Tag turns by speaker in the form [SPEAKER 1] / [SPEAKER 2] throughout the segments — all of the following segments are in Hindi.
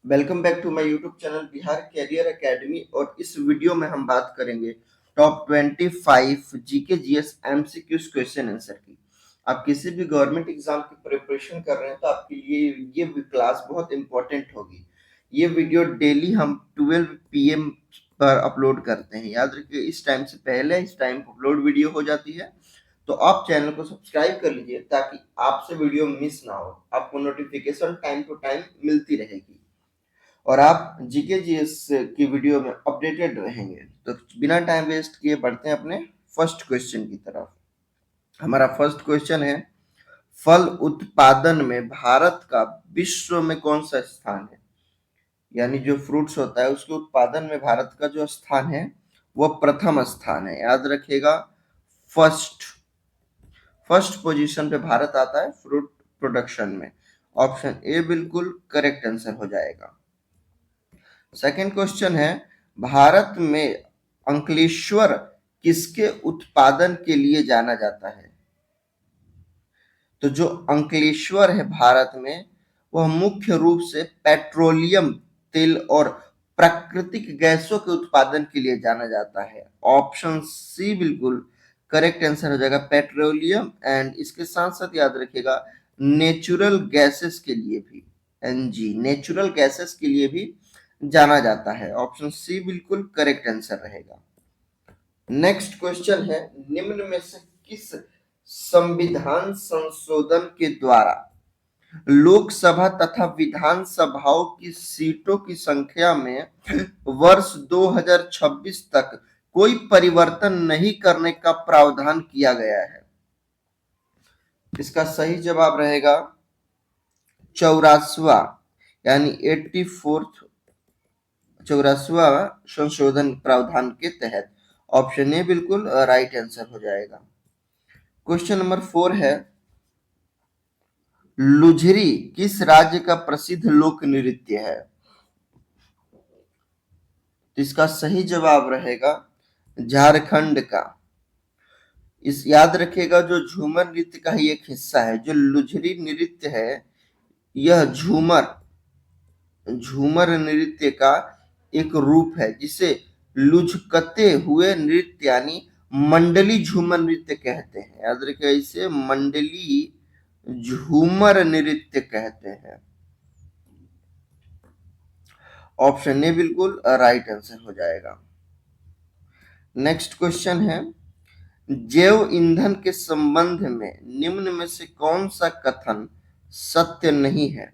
[SPEAKER 1] Welcome back to my YouTube channel Bihar career academy. और इस वीडियो में हम बात करेंगे top 25 GK GS MCQs question answer की। आप किसी भी गवर्नमेंट एग्जाम की प्रिपरेशन कर रहे हैं तो आपके लिए ये क्लास बहुत इंपॉर्टेंट होगी। ये वीडियो डेली हम 12 PM पर अपलोड करते हैं। याद रखिए, इस टाइम से पहले इस टाइम अपलोड वीडियो हो जाती है, तो आप चैनल को सब्सक्राइब कर लीजिए ताकि आपसे वीडियो मिस ना हो, आपको नोटिफिकेशन टाइम टू टाइम मिलती रहेगी और आप जीके जीएस की वीडियो में अपडेटेड रहेंगे। तो बिना टाइम वेस्ट किए बढ़ते हैं अपने फर्स्ट क्वेश्चन की तरफ। हमारा फर्स्ट क्वेश्चन है, फल उत्पादन में भारत का विश्व में कौन सा स्थान है? यानी जो फ्रूट्स होता है उसके उत्पादन में भारत का जो स्थान है वो प्रथम स्थान है। याद रखिएगा, फर्स्ट फर्स्ट पोजीशन पे भारत आता है फ्रूट प्रोडक्शन में। ऑप्शन ए बिल्कुल करेक्ट आंसर हो जाएगा। सेकंड क्वेश्चन है, भारत में अंकलेश्वर किसके उत्पादन के लिए जाना जाता है? तो जो अंकलेश्वर है भारत में, वह मुख्य रूप से पेट्रोलियम तेल और प्राकृतिक गैसों के उत्पादन के लिए जाना जाता है। ऑप्शन सी बिल्कुल करेक्ट आंसर हो जाएगा, पेट्रोलियम एंड इसके साथ साथ याद रखिएगा नेचुरल गैसेस के लिए भी, एनजी नेचुरल गैसेस के लिए भी जाना जाता है। ऑप्शन सी बिल्कुल करेक्ट आंसर रहेगा। नेक्स्ट क्वेश्चन है, निम्न में से किस संविधान संशोधन के द्वारा लोकसभा तथा विधानसभाओं की सीटों की संख्या में वर्ष 2026 तक कोई परिवर्तन नहीं करने का प्रावधान किया गया है? इसका सही जवाब रहेगा 84वां, यानी 84वां संशोधन प्रावधान के तहत। ऑप्शन ए बिल्कुल राइट आंसर हो जाएगा। क्वेश्चन नंबर 4 है, लुझरी किस राज्य का प्रसिद्ध लोक नृत्य है? इसका सही जवाब रहेगा झारखंड का। इस याद रखिएगा, जो झूमर नृत्य का ही एक हिस्सा है। जो लुझरी नृत्य है यह झूमर झूमर नृत्य का एक रूप है जिसे लुझकते हुए नृत्य यानी मंडली झूमर नृत्य कहते हैं। याद रखिए, इसे मंडली झूमर नृत्य कहते हैं। ऑप्शन ए बिल्कुल राइट आंसर हो जाएगा। नेक्स्ट क्वेश्चन है, जैव ईंधन के संबंध में निम्न में से कौन सा कथन सत्य नहीं है?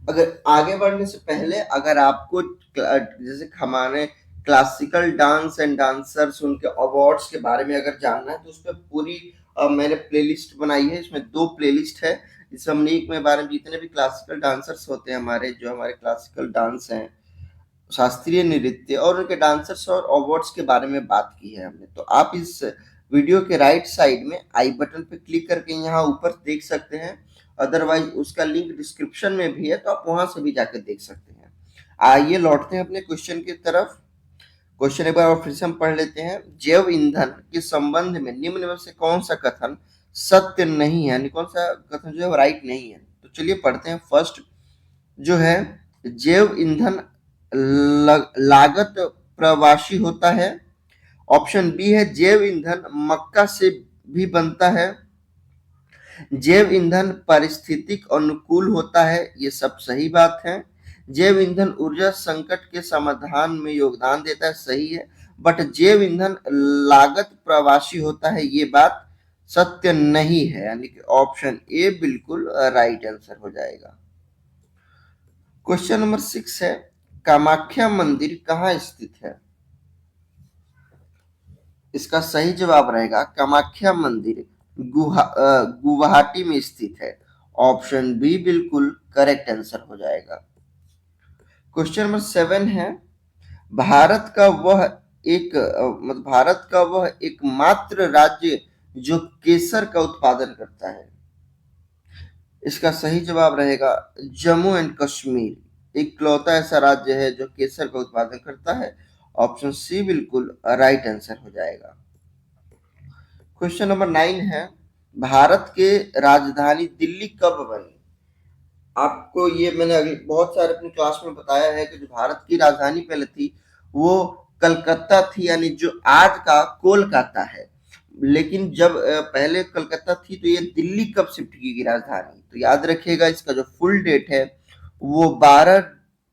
[SPEAKER 1] अगर आगे बढ़ने से पहले अगर आपको जैसे हमारे क्लासिकल डांस एंड डांसर्स उनके अवार्ड्स के बारे में अगर जानना है तो उस पर पूरी मैंने प्लेलिस्ट बनाई है। इसमें 2 प्लेलिस्ट है। इसमें हमने एक में बारे में जितने भी क्लासिकल डांसर्स होते हैं, हमारे जो हमारे क्लासिकल डांस हैं, शास्त्रीय नृत्य और उनके डांसर्स और अवार्ड्स के बारे में बात की है हमने। तो आप इस वीडियो के राइट साइड में आई बटन पे क्लिक करके यहाँ ऊपर देख सकते हैं। अदरवाइज उसका लिंक डिस्क्रिप्शन में भी है, तो आप वहां से भी जाकर देख सकते हैं। आइए लौटते हैं अपने क्वेश्चन की तरफ। क्वेश्चन एक बार और फिर से हम पढ़ लेते हैं। जैव ईंधन के संबंध में निम्न में से कौन सा कथन सत्य नहीं है, यानी कौन सा कथन जो है राइट नहीं है? तो चलिए पढ़ते हैं। फर्स्ट जो है, जैव ईंधन लागत प्रवासी होता है। ऑप्शन बी है, जैव ईंधन मक्का से भी बनता है। जैव ईंधन पारिस्थितिक अनुकूल होता है। ये सब सही बात है। जैव ईंधन ऊर्जा संकट के समाधान में योगदान देता है, सही है। बट जैव ईंधन लागत प्रवासी होता है, ये बात सत्य नहीं है, यानी कि ऑप्शन ए बिल्कुल राइट आंसर हो जाएगा। क्वेश्चन नंबर 6 है, कामाख्या मंदिर कहाँ स्थित है? इसका सही जवाब रहेगा कामाख्या मंदिर गुवाहाटी में स्थित है। ऑप्शन बी बिल्कुल करेक्ट आंसर हो जाएगा। क्वेश्चन नंबर 7 है, भारत का वह भारत का वह एकमात्र राज्य जो केसर का उत्पादन करता है। इसका सही जवाब रहेगा जम्मू एंड कश्मीर इकलौता ऐसा राज्य है जो केसर का उत्पादन करता है। ऑप्शन सी बिल्कुल राइट आंसर हो जाएगा। क्वेश्चन नंबर 9 है, भारत के राजधानी दिल्ली कब बनी? आपको ये मैंने अगले बहुत सारे अपनी क्लास में बताया है कि जो भारत की राजधानी पहले थी वो कलकत्ता थी, यानी जो आज का कोलकाता है। लेकिन जब पहले कलकत्ता थी तो ये दिल्ली कब शिफ्ट की गई राजधानी, तो याद रखिएगा इसका जो फुल डेट है वो 12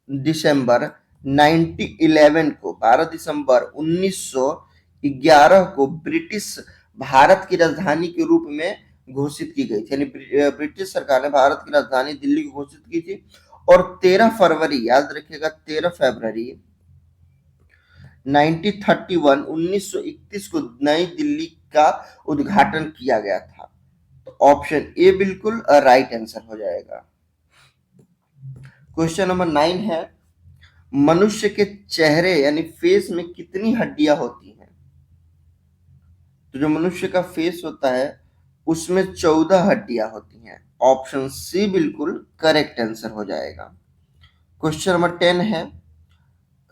[SPEAKER 1] दिसंबर 1911 को, 12 दिसंबर 1911 को ब्रिटिश भारत की राजधानी के रूप में घोषित की गई थी। यानी ब्रिटिश सरकार ने भारत की राजधानी दिल्ली को घोषित की थी। और 13 फरवरी, याद रखिएगा 13 फरवरी 1931 को नई दिल्ली का उद्घाटन किया गया था। तो ऑप्शन ए बिल्कुल राइट आंसर हो जाएगा। क्वेश्चन नंबर 9 है, मनुष्य के चेहरे यानी फेस में कितनी हड्डियां होती हैं? तो जो मनुष्य का फेस होता है उसमें 14 हड्डियां होती हैं। ऑप्शन सी बिल्कुल करेक्ट आंसर हो जाएगा। क्वेश्चन नंबर 10 है,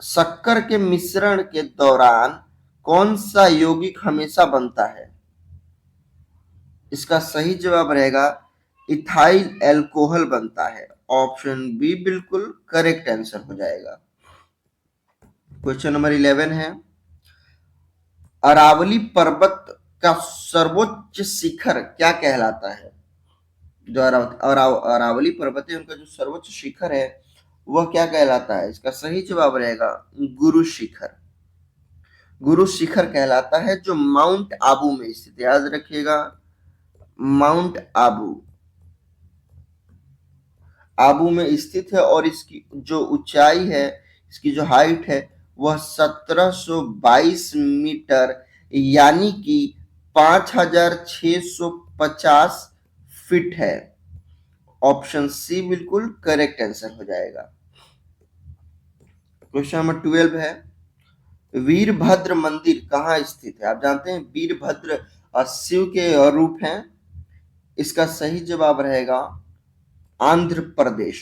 [SPEAKER 1] शक्कर के मिश्रण के दौरान कौन सा यौगिक हमेशा बनता है? इसका सही जवाब रहेगा इथाइल एल्कोहल बनता है। ऑप्शन बी बिल्कुल करेक्ट आंसर हो जाएगा। क्वेश्चन नंबर 11 है, अरावली पर्वत का सर्वोच्च शिखर क्या कहलाता है? जो अरावली पर्वत है उनका जो सर्वोच्च शिखर है वह क्या कहलाता है? इसका सही जवाब रहेगा गुरु शिखर। गुरु शिखर कहलाता है, जो माउंट आबू में स्थित, याद रखिएगा माउंट आबू आबू में स्थित है। और इसकी जो ऊंचाई है, इसकी जो हाइट है वह 1722 मीटर यानी कि 5650 फीट है। ऑप्शन सी बिल्कुल करेक्ट आंसर हो जाएगा। क्वेश्चन नंबर 12 है, वीरभद्र मंदिर कहाँ स्थित है? आप जानते हैं वीरभद्र शिव के रूप हैं। इसका सही जवाब रहेगा आंध्र प्रदेश,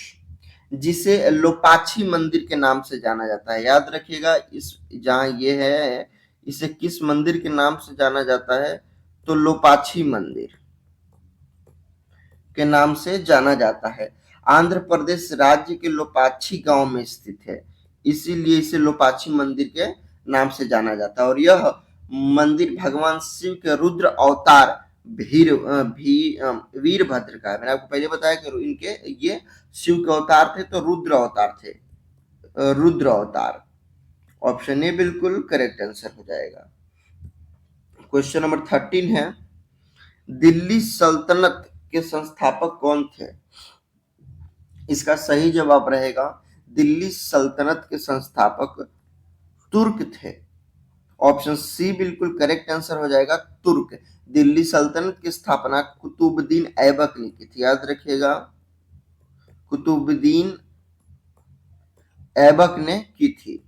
[SPEAKER 1] जिसे लोपाक्षी मंदिर के नाम से जाना जाता है। याद रखिएगा इस जहां ये है इसे किस मंदिर के नाम से जाना जाता है? तो लोपाक्षी मंदिर के नाम से जाना जाता है। आंध्र प्रदेश राज्य के लोपाक्षी गांव में स्थित है, इसीलिए इसे लोपाक्षी मंदिर के नाम से जाना जाता है। और यह मंदिर भगवान शिव के रुद्र अवतार वीरभद्र का है। मैंने आपको पहले बताया कि इनके ये शिव के अवतार थे, तो रुद्र अवतार थे, रुद्र अवतार। ऑप्शन ए बिल्कुल करेक्ट आंसर हो जाएगा। क्वेश्चन नंबर 13 है, दिल्ली सल्तनत के संस्थापक कौन थे? इसका सही जवाब रहेगा दिल्ली सल्तनत के संस्थापक तुर्क थे। ऑप्शन सी बिल्कुल करेक्ट आंसर हो जाएगा तुर्क। दिल्ली सल्तनत की स्थापना कुतुबुद्दीन ऐबक ने की थी। याद रखिएगा कुतुबुद्दीन ऐबक ने की थी,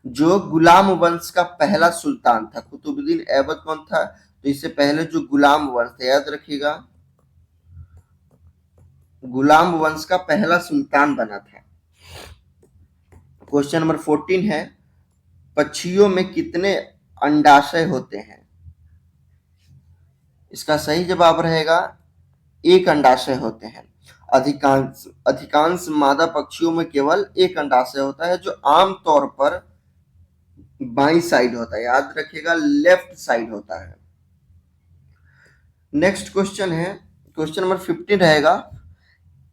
[SPEAKER 1] जो गुलाम वंश का पहला सुल्तान था। कुतुबुद्दीन ऐबक कौन था? तो इससे पहले जो गुलाम वंश था, याद रखिएगा गुलाम वंश का पहला सुल्तान बना था। क्वेश्चन नंबर 14 है, पक्षियों में कितने अंडाशय होते हैं? इसका सही जवाब रहेगा एक अंडाशय होते हैं। अधिकांश मादा पक्षियों में केवल एक अंडाशय होता है, जो आमतौर पर बाई साइड होता है। याद रखिएगा लेफ्ट साइड होता है। नेक्स्ट क्वेश्चन है, क्वेश्चन नंबर 15 रहेगा,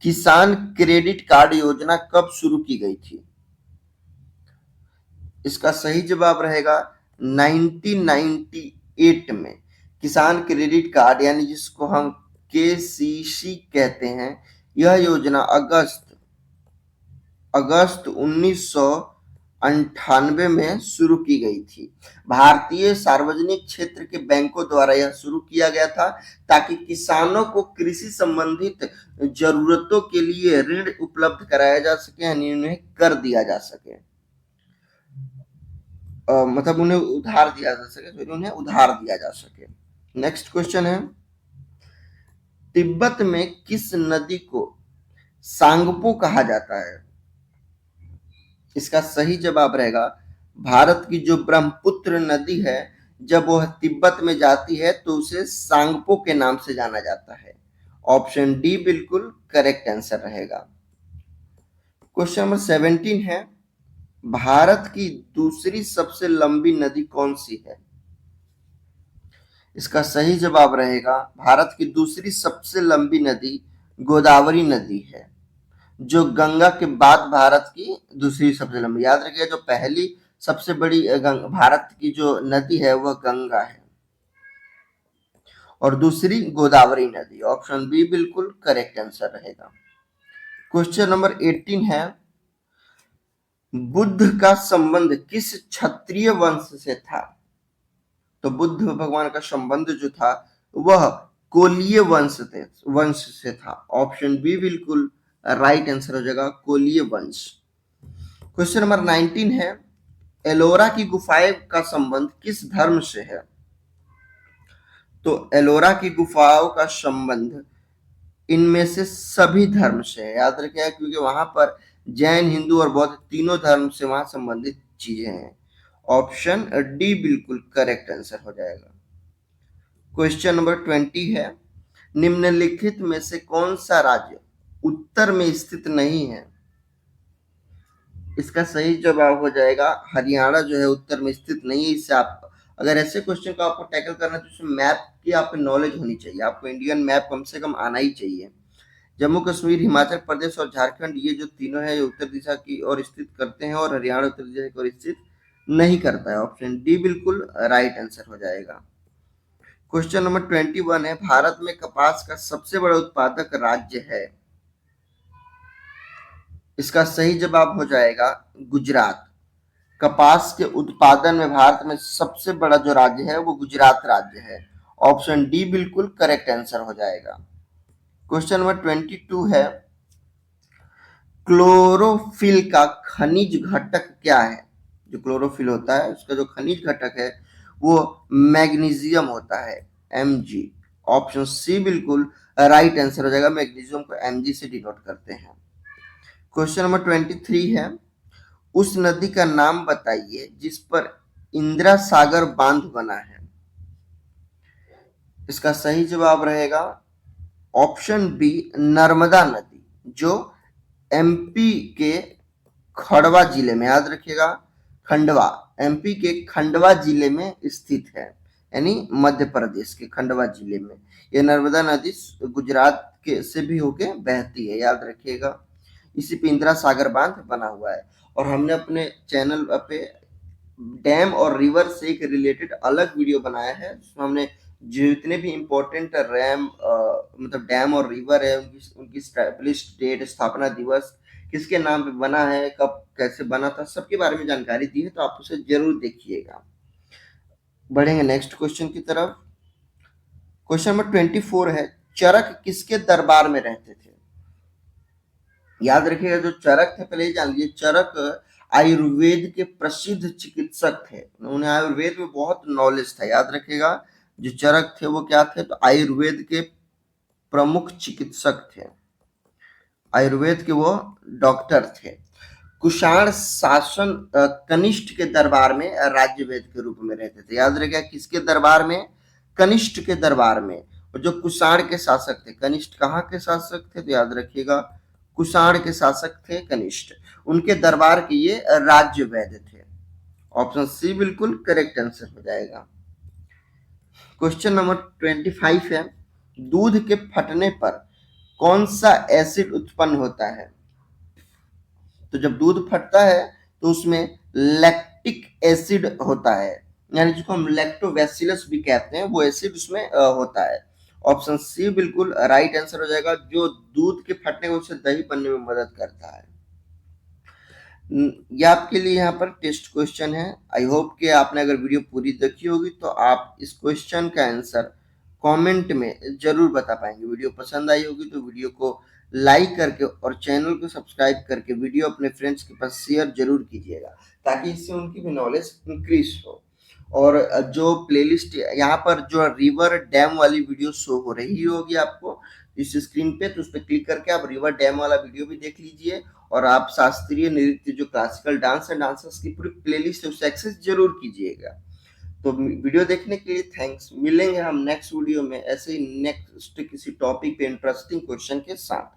[SPEAKER 1] किसान क्रेडिट कार्ड योजना कब शुरू की गई थी? इसका सही जवाब रहेगा 1998 में। किसान क्रेडिट कार्ड यानी जिसको हम केसीसी कहते हैं, यह योजना अगस्त 1998 में शुरू की गई थी। भारतीय सार्वजनिक क्षेत्र के बैंकों द्वारा यह शुरू किया गया था, ताकि किसानों को कृषि संबंधित जरूरतों के लिए ऋण उपलब्ध कराया जा सके, यानी उन्हें कर दिया जा सके, मतलब उन्हें उधार दिया जा सके, फिर उन्हें उधार दिया जा सके। नेक्स्ट क्वेश्चन है, तिब्बत में किस नदी को सांगपो कहा जाता है? इसका सही जवाब रहेगा भारत की जो ब्रह्मपुत्र नदी है, जब वह तिब्बत में जाती है तो उसे सांगपो के नाम से जाना जाता है। ऑप्शन डी बिल्कुल करेक्ट आंसर रहेगा। क्वेश्चन नंबर 17 है, भारत की दूसरी सबसे लंबी नदी कौन सी है? इसका सही जवाब रहेगा, भारत की दूसरी सबसे लंबी नदी गोदावरी नदी है, जो गंगा के बाद भारत की दूसरी सबसे लंबी। याद रखिए, जो पहली सबसे बड़ी भारत की जो नदी है वह गंगा है और दूसरी गोदावरी नदी। ऑप्शन बी बिल्कुल करेक्ट आंसर रहेगा। क्वेश्चन नंबर 18 है, बुद्ध का संबंध किस क्षत्रिय वंश से था? तो बुद्ध भगवान का संबंध जो था वह कोलीय वंश से था। ऑप्शन बी बिल्कुल राइट आंसर हो जाएगा, कोलीय वंश। क्वेश्चन नंबर 19 है, एलोरा की गुफाएं का संबंध किस धर्म से है? तो एलोरा की गुफाओं का संबंध इनमें से सभी धर्म से है। याद रखिएगा, क्योंकि वहां पर जैन, हिंदू और बौद्ध तीनों धर्म से वहां संबंधित चीजें हैं। ऑप्शन डी बिल्कुल करेक्ट आंसर हो जाएगा। क्वेश्चन नंबर 20 है, निम्नलिखित में से कौन सा राज्य उत्तर में स्थित नहीं है? इसका सही जवाब हो जाएगा, हरियाणा जो है उत्तर में स्थित नहीं है। इससे आप अगर ऐसे क्वेश्चन को आपको टैकल करना है तो उसमें मैप की आपको नॉलेज होनी चाहिए, आपको इंडियन मैप कम से कम आना ही चाहिए। जम्मू कश्मीर, हिमाचल प्रदेश और झारखंड, ये जो तीनों है ये उत्तर दिशा की ओर स्थित करते हैं और हरियाणा उत्तर दिशा की ओर स्थित नहीं करता है। ऑप्शन डी बिल्कुल राइट आंसर हो जाएगा। क्वेश्चन नंबर 21 है, भारत में कपास का सबसे बड़ा उत्पादक राज्य है? इसका सही जवाब हो जाएगा गुजरात। कपास के उत्पादन में भारत में सबसे बड़ा जो राज्य है वो गुजरात राज्य है। ऑप्शन डी बिल्कुल करेक्ट आंसर हो जाएगा। क्वेश्चन नंबर 22 है, क्लोरोफिल का खनिज घटक क्या है? जो क्लोरोफिल होता है उसका जो खनिज घटक है वो मैग्नीशियम होता है, Mg। ऑप्शन सी बिल्कुल राइट आंसर हो जाएगा, मैग्नीशियम को Mg से डिनोट करते हैं। क्वेश्चन नंबर 23 है, उस नदी का नाम बताइए जिस पर इंदिरा सागर बांध बना है। इसका सही जवाब रहेगा ऑप्शन बी नर्मदा नदी, जो एमपी के खंडवा जिले में, याद रखिएगा खंडवा, एमपी के खंडवा जिले में स्थित है, यानी मध्य प्रदेश के खंडवा जिले में। यह नर्मदा नदी गुजरात के से भी होके बहती है, याद रखिएगा। इसी पे इंदिरा सागर बांध बना हुआ है। और हमने अपने चैनल पे डैम और रिवर से एक रिलेटेड अलग वीडियो बनाया है, जिसमें हमने जितने भी इम्पोर्टेंट मतलब डैम और रिवर है उनकी स्टैब्लिश्ड डेट, स्थापना दिवस किसके नाम पे बना है, कब कैसे बना था, सबके बारे में जानकारी दी है, तो आप उसे जरूर देखिएगा। बढ़ेंगे नेक्स्ट क्वेश्चन की तरफ। क्वेश्चन नंबर 24 है, चरक किसके दरबार में रहते थे? याद रखिएगा, जो चरक थे पहले ही जान लीजिए, चरक आयुर्वेद के प्रसिद्ध चिकित्सक थे, उन्हें आयुर्वेद में बहुत नॉलेज था। याद रखिएगा, जो चरक थे वो क्या थे? तो आयुर्वेद के प्रमुख चिकित्सक थे, आयुर्वेद के वो डॉक्टर थे। कुषाण शासन कनिष्ठ के दरबार में राज्यवेद के रूप में रहते थे। याद रखिएगा, किसके दरबार में? कनिष्ठ के दरबार में। और जो कुषाण के शासक थे, कनिष्ठ कहाँ के शासक थे? तो याद रखिएगा कुषाण के शासक थे कनिष्ठ, उनके दरबार के ये राज्य वैद्य थे। ऑप्शन सी बिल्कुल करेक्ट आंसर हो जाएगा। क्वेश्चन नंबर 25 है, दूध के फटने पर कौन सा एसिड उत्पन्न होता है? तो जब दूध फटता है तो उसमें लैक्टिक एसिड होता है, यानी जिसको हम लैक्टोबैसिलस भी कहते हैं, वो एसिड उसमें होता है। ऑप्शन सी बिल्कुल राइट आंसर हो जाएगा, जो दूध के फटने को उससे दही बनने में मदद करता है। ये आपके लिए यहाँ पर टेस्ट क्वेश्चन है। आई होप कि आपने अगर वीडियो पूरी देखी होगी तो आप इस क्वेश्चन का आंसर कमेंट में जरूर बता पाएंगे। वीडियो पसंद आई होगी तो वीडियो को लाइक करके और चैनल को सब्सक्राइब करके वीडियो अपने फ्रेंड्स के पास शेयर जरूर कीजिएगा, ताकि इससे उनकी भी नॉलेज इंक्रीज हो। और जो प्लेलिस्ट यहाँ पर जो रिवर डैम वाली वीडियो शो हो रही होगी आपको इस स्क्रीन पे, तो उस पर क्लिक करके आप रिवर डैम वाला वीडियो भी देख लीजिए। और आप शास्त्रीय नृत्य जो क्लासिकल डांस है, डांसर्स की पूरी प्लेलिस्ट है, उसे एक्सेस जरूर कीजिएगा। तो वीडियो देखने के लिए थैंक्स। मिलेंगे हम नेक्स्ट वीडियो में ऐसे ही नेक्स्ट किसी टॉपिक पे इंटरेस्टिंग क्वेश्चन के साथ।